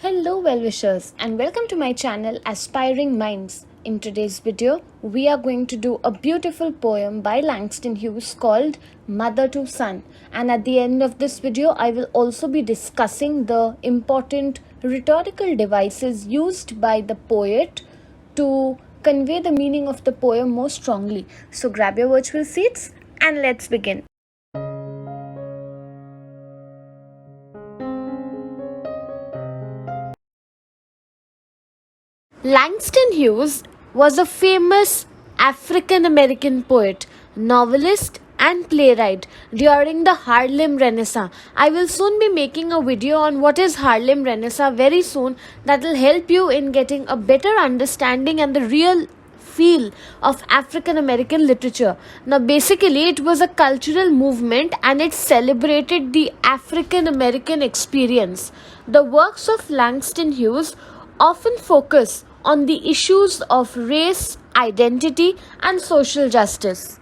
Hello well-wishers and welcome to my channel Aspiring Minds. In today's video, we are going to do a beautiful poem by Langston Hughes called Mother to Son. And at the end of this video, I will also be discussing the important rhetorical devices used by the poet to convey the meaning of the poem more strongly. So grab your virtual seats and let's begin. Langston Hughes was a famous African American poet, novelist, and playwright during the Harlem Renaissance. I will soon be making a video on what is Harlem Renaissance very soon that will help you in getting a better understanding and the real feel of African American literature. Now, basically, it was a cultural movement and it celebrated the African American experience. The works of Langston Hughes often focus on the issues of race, identity, and social justice.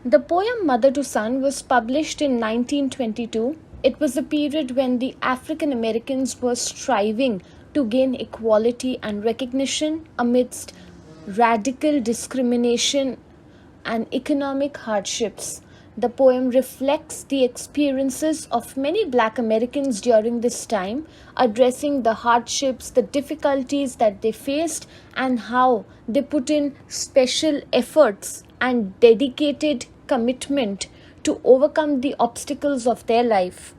The poem Mother to Son was published in 1922. It was a period when the African Americans were striving to gain equality and recognition amidst radical discrimination and economic hardships. The poem reflects the experiences of many Black Americans during this time, addressing the hardships, the difficulties that they faced, and how they put in special efforts and dedicated commitment to overcome the obstacles of their life.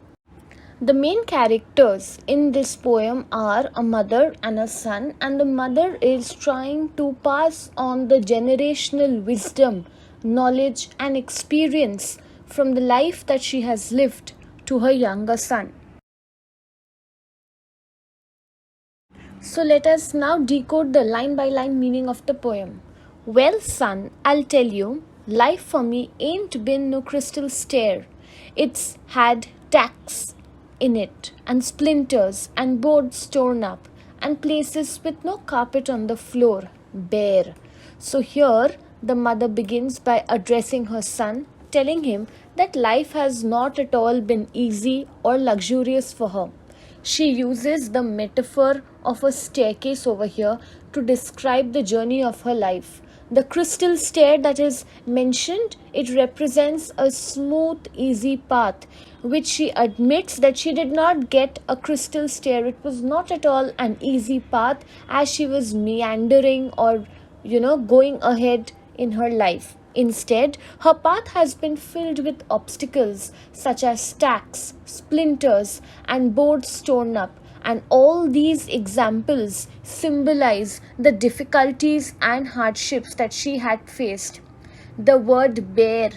The main characters in this poem are a mother and a son, and the mother is trying to pass on the generational wisdom, knowledge, and experience from the life that she has lived to her younger son. So let us now decode the line by line meaning of the poem. Well, son, I'll tell you, life for me ain't been no crystal stair. It's had tacks in it, and splinters, and boards torn up, and places with no carpet on the floor, bare. So here the mother begins by addressing her son, telling him that life has not at all been easy or luxurious for her. She uses the metaphor of a staircase over here to describe the journey of her life. The crystal stair that is mentioned, it represents a smooth, easy path, which she admits that she did not get a crystal stair. It was not at all an easy path as she was meandering or, going ahead in her life. Instead, her path has been filled with obstacles such as stacks, splinters, and boards torn up. And all these examples symbolize the difficulties and hardships that she had faced. The word bare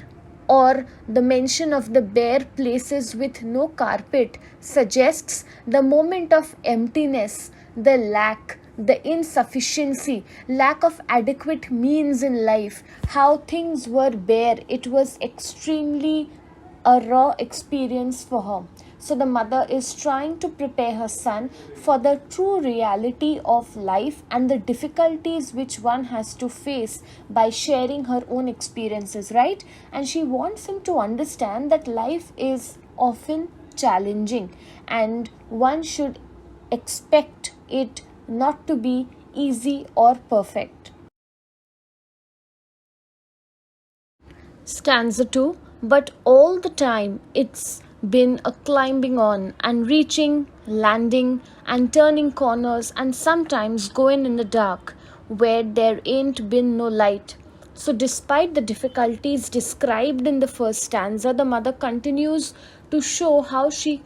or the mention of the bare places with no carpet suggests the moment of emptiness, the lack, the insufficiency, lack of adequate means in life, how things were bare. It was extremely a raw experience for her. So the mother is trying to prepare her son for the true reality of life and the difficulties which one has to face by sharing her own experiences, right? And she wants him to understand that life is often challenging and one should expect it not to be easy or perfect. Stanza 2. But all the time it's been a climbing on and reaching, landing, and turning corners, and sometimes going in the dark where there ain't been no light. So, despite the difficulties described in the first stanza, the mother continues to show how she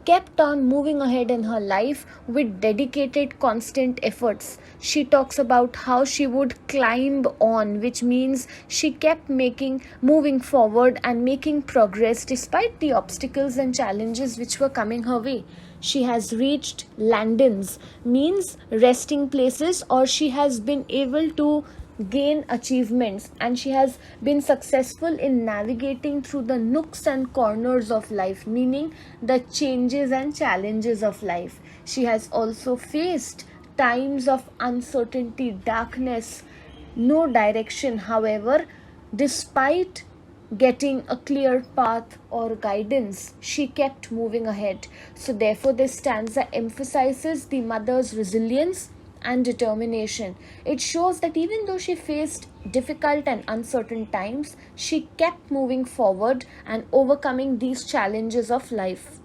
kept on moving ahead in her life with dedicated constant efforts. She talks about how she would climb on, which means she kept moving forward and making progress despite the obstacles and challenges which were coming her way. She has reached landings, means resting places, or she has been able to gain achievements, and she has been successful in navigating through the nooks and corners of life, meaning the changes and challenges of life. She has also faced times of uncertainty, darkness, no direction. However, despite getting a clear path or guidance, she kept moving ahead. So, therefore, this stanza emphasizes the mother's resilience and determination. It shows that even though she faced difficult and uncertain times, she kept moving forward and overcoming these challenges of life.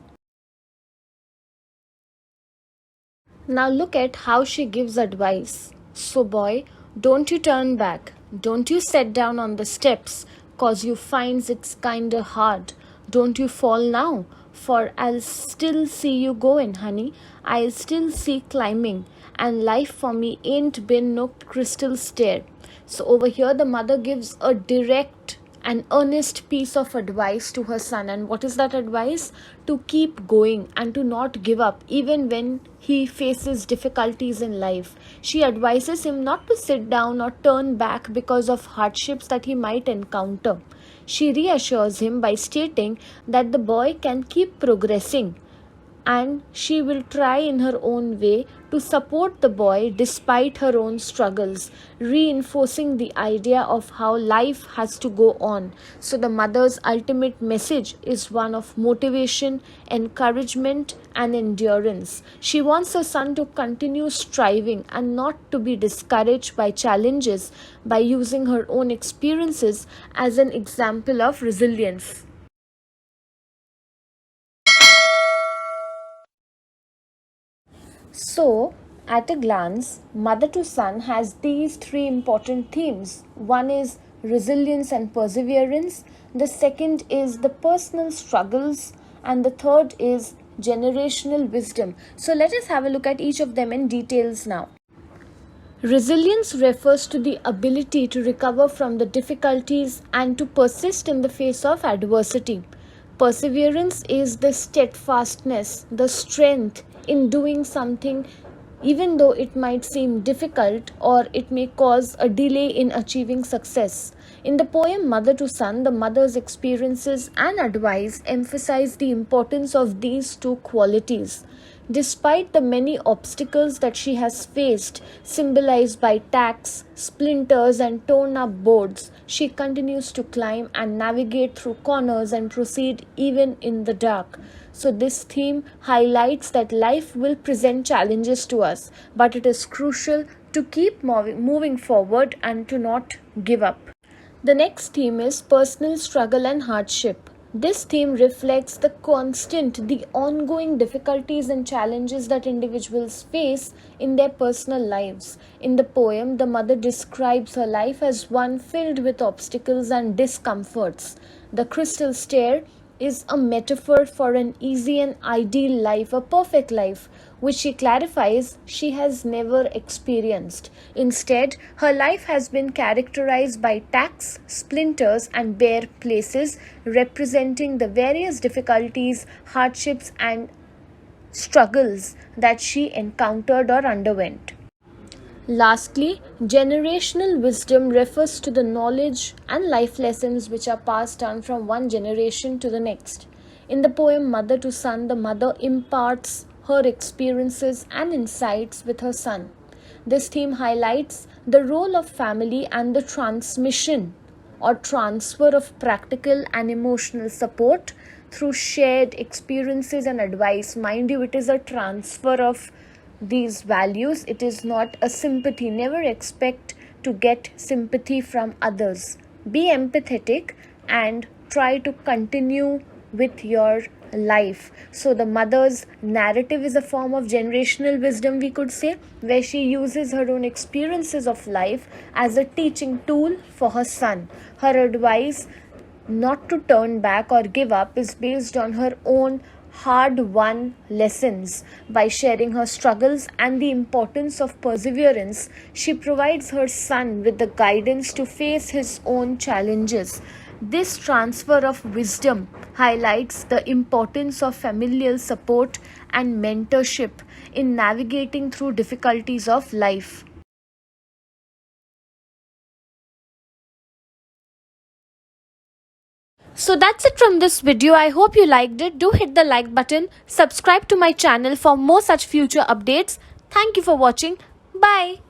Now look at how she gives advice. So, boy, don't you turn back. Don't you sit down on the steps, 'cause you finds it's kinda hard. Don't you fall now, for I'll still see you going, honey. I'll still see climbing. And life for me ain't been no crystal stair. So over here the mother gives a direct an earnest piece of advice to her son. And what is that advice? To keep going and to not give up even when he faces difficulties in life. She advises him not to sit down or turn back because of hardships that he might encounter. She reassures him by stating that the boy can keep progressing, and she will try in her own way to support the boy despite her own struggles, reinforcing the idea of how life has to go on. So, the mother's ultimate message is one of motivation, encouragement, and endurance. She wants her son to continue striving and not to be discouraged by challenges, by using her own experiences as an example of resilience. So, at a glance, Mother to Son has these three important themes. One is resilience and perseverance, the second is the personal struggles, and the third is generational wisdom. So, let us have a look at each of them in details now. Resilience refers to the ability to recover from the difficulties and to persist in the face of adversity. Perseverance is the steadfastness, the strength in doing something even though it might seem difficult or it may cause a delay in achieving success. In the poem Mother to Son, the mother's experiences and advice emphasize the importance of these two qualities. Despite the many obstacles that she has faced, symbolized by tacks, splinters, and torn up boards, she continues to climb and navigate through corners and proceed even in the dark. So, this theme highlights that life will present challenges to us, but it is crucial to keep moving forward and to not give up. The next theme is personal struggle and hardship. This theme reflects the ongoing difficulties and challenges that individuals face in their personal lives. In the poem, the mother describes her life as one filled with obstacles and discomforts. The crystal stair is a metaphor for an easy and ideal life, a perfect life, which she clarifies she has never experienced. Instead, her life has been characterized by tacks, splinters, and bare places, representing the various difficulties, hardships, and struggles that she encountered or underwent. Lastly, generational wisdom refers to the knowledge and life lessons which are passed down from one generation to the next. In the poem Mother to Son, the mother imparts her experiences and insights with her son. This theme highlights the role of family and the transmission or transfer of practical and emotional support through shared experiences and advice. Mind you, it is a transfer of these values, it is not a sympathy. Never expect to get sympathy from others. Be empathetic and try to continue with your life. So, the mother's narrative is a form of generational wisdom, we could say, where she uses her own experiences of life as a teaching tool for her son. Her advice not to turn back or give up is based on her own hard-won lessons. By sharing her struggles and the importance of perseverance, she provides her son with the guidance to face his own challenges. This transfer of wisdom highlights the importance of familial support and mentorship in navigating through difficulties of life. So that's it from this video. I hope you liked it. Do hit the like button. Subscribe to my channel for more such future updates. Thank you for watching. Bye.